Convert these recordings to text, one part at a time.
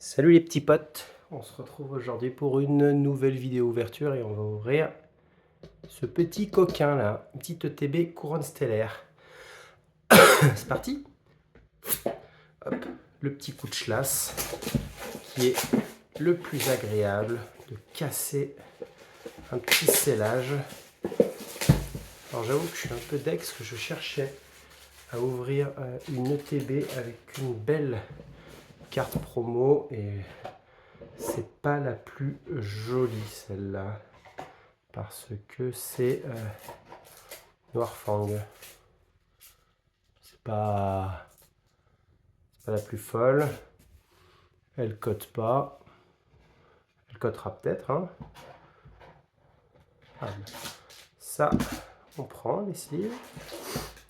Salut les petits potes, on se retrouve aujourd'hui pour une nouvelle vidéo ouverture et on va ouvrir ce petit coquin là, une petite ETB couronne stellaire. C'est parti. Hop, le petit coup de chlasse qui est le plus agréable de casser un petit scellage. Alors j'avoue que je suis un peu dex, que je cherchais à ouvrir une ETB avec une belle carte promo et c'est pas la plus jolie celle-là parce que c'est Noirfang. C'est pas la plus folle. Elle cote pas. Elle cotera peut-être. Hein. Ah, ça, on prend les sleeves.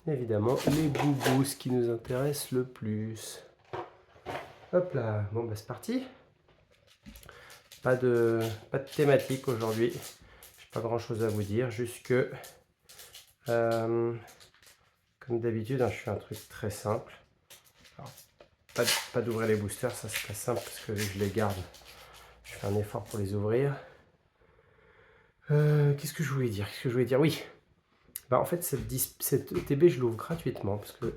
Évidemment, les boubous, ce qui nous intéresse le plus. Hop là, bon bah c'est parti. Pas de thématique aujourd'hui. J'ai pas grand chose à vous dire, juste que comme d'habitude, hein, je fais un truc très simple. Alors, pas d'ouvrir les boosters, ça c'est très simple parce que je les garde. Je fais un effort pour les ouvrir. Qu'est-ce que je voulais dire? Oui. Bah, en fait, cette ETB, je l'ouvre gratuitement parce que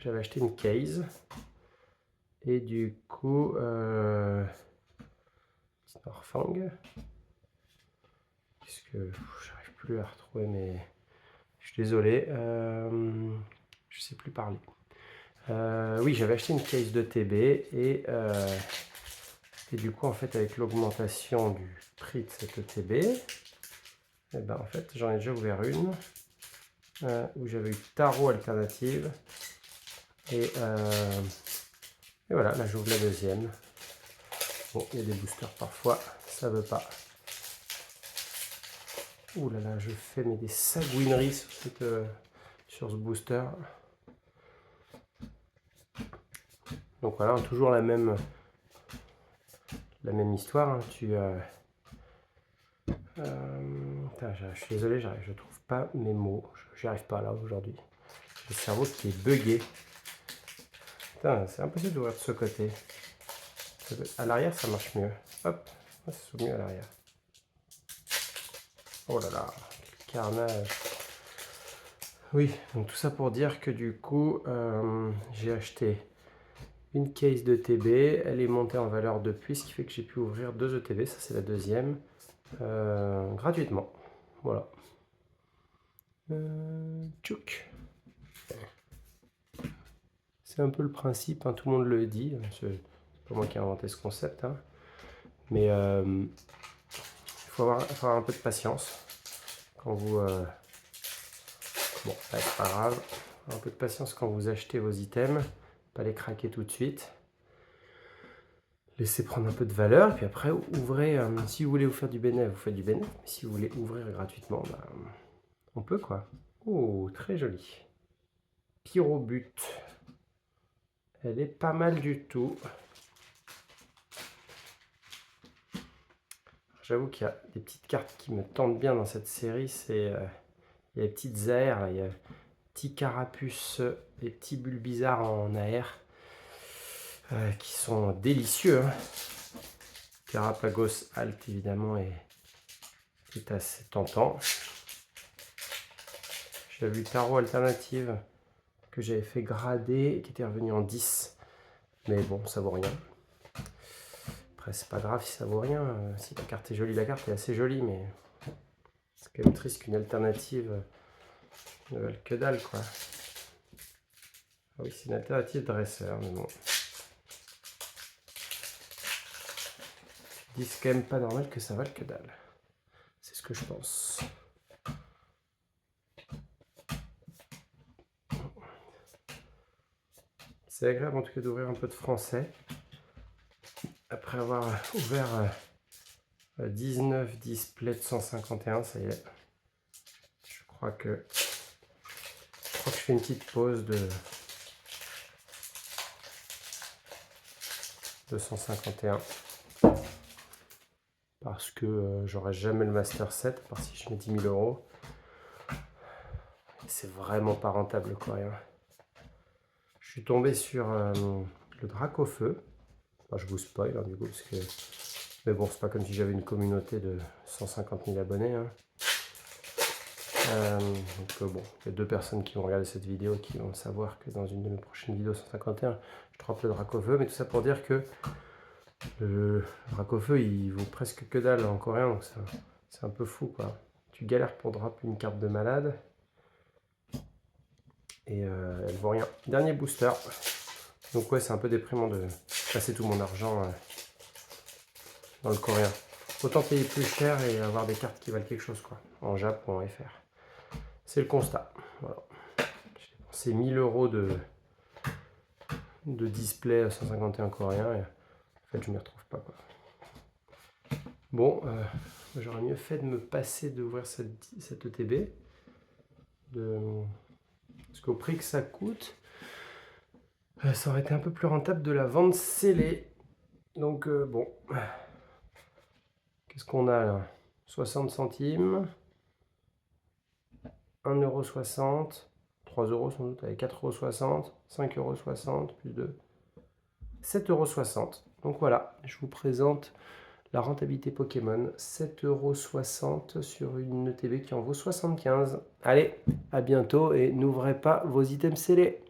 j'avais acheté une case. Et du coup, petit Orfang. Puisque j'arrive plus à retrouver mes. Je suis désolé. Je sais plus parler. Oui, j'avais acheté une case de TB et du coup, en fait, avec l'augmentation du prix de cette ETB, et ben, en fait, j'en ai déjà ouvert une où j'avais eu tarot alternative et voilà, là j'ouvre la deuxième. Bon, il y a des boosters parfois, ça veut pas. Ouh là là, je fais mais des sagouineries sur ce booster. Donc voilà, toujours la même histoire. Hein. Je suis désolé, je trouve pas mes mots. J'y arrive pas là aujourd'hui. Le cerveau qui est bugué. C'est impossible d'ouvrir de ce côté. À l'arrière, ça marche mieux. Hop, ça s'ouvre mieux à l'arrière. Oh là là, carnage. Oui, donc tout ça pour dire que du coup, j'ai acheté une case de TB. Elle est montée en valeur depuis, ce qui fait que j'ai pu ouvrir 2 ETB. Ça, c'est la deuxième. Gratuitement. Voilà. Tchouk. C'est un peu le principe, hein, tout le monde le dit. C'est pas moi qui ai inventé ce concept. Hein. Mais il faut avoir un peu de patience quand vous. Bon, c'est pas grave. Un peu de patience quand vous achetez vos items. Pas les craquer tout de suite. Laissez prendre un peu de valeur. Et puis après, ouvrez. Si vous voulez vous faire du bénéfice, vous faites du bénéfice. Mais si vous voulez ouvrir gratuitement, bah, on peut quoi. Oh, très joli. Pyrobut. Elle est pas mal du tout. J'avoue qu'il y a des petites cartes qui me tentent bien dans cette série. C'est il y a les petites aères, il y a petits carapuces, des petits bulles bizarres en air qui sont délicieux. Hein. Caraplagos Alt évidemment est assez tentant. J'avais eu Tarot Alternative que j'avais fait grader qui était revenu en 10. Mais bon, ça vaut rien. Après, c'est pas grave si ça vaut rien. Si la carte est jolie, la carte est assez jolie, mais c'est quand même triste qu'une alternative ne valent que dalle, quoi. Ah oui, c'est une alternative dresseur, mais bon. Ils disent quand même pas normal que ça vale que dalle. C'est ce que je pense. C'est agréable en tout cas d'ouvrir un peu de français. Après avoir ouvert 19 displays de 151, ça y est. Je crois que je fais une petite pause de 151 parce que j'aurai jamais le Master 7 à part si je mets 10 000 euros. C'est vraiment pas rentable quoi. Hein. Je suis tombé sur le Dracofeu. Enfin, je vous spoil, hein, du coup, parce que... Mais bon, c'est pas comme si j'avais une communauté de 150 000 abonnés. Hein. Donc bon, il y a 2 personnes qui vont regarder cette vidéo qui vont savoir que dans une de mes prochaines vidéos 151, je drop le drac au feu. Mais tout ça pour dire que le drac au feu, il vaut presque que dalle en coréen, donc c'est un peu fou, quoi. Tu galères pour drop une carte de malade. Et elle vaut rien. Dernier booster. Donc ouais, c'est un peu déprimant de passer tout mon argent dans le coréen. Autant payer plus cher et avoir des cartes qui valent quelque chose, quoi, en Jap ou en FR. C'est le constat. Voilà. J'ai dépensé 1000 € de display à 151 coréen et en fait je ne m'y retrouve pas, quoi. Bon, j'aurais mieux fait de me passer d'ouvrir cette ETB. Parce qu'au prix que ça coûte, ça aurait été un peu plus rentable de la vendre scellée. Donc bon. Qu'est-ce qu'on a là? 60 centimes. 1,60 €. 3 € sans doute, avec 4,60 €, 5,60 € plus 2. 7,60 €. Donc voilà, je vous présente la rentabilité Pokémon. 7,60 € sur une ETB qui en vaut 75. Allez, à bientôt et n'ouvrez pas vos items scellés.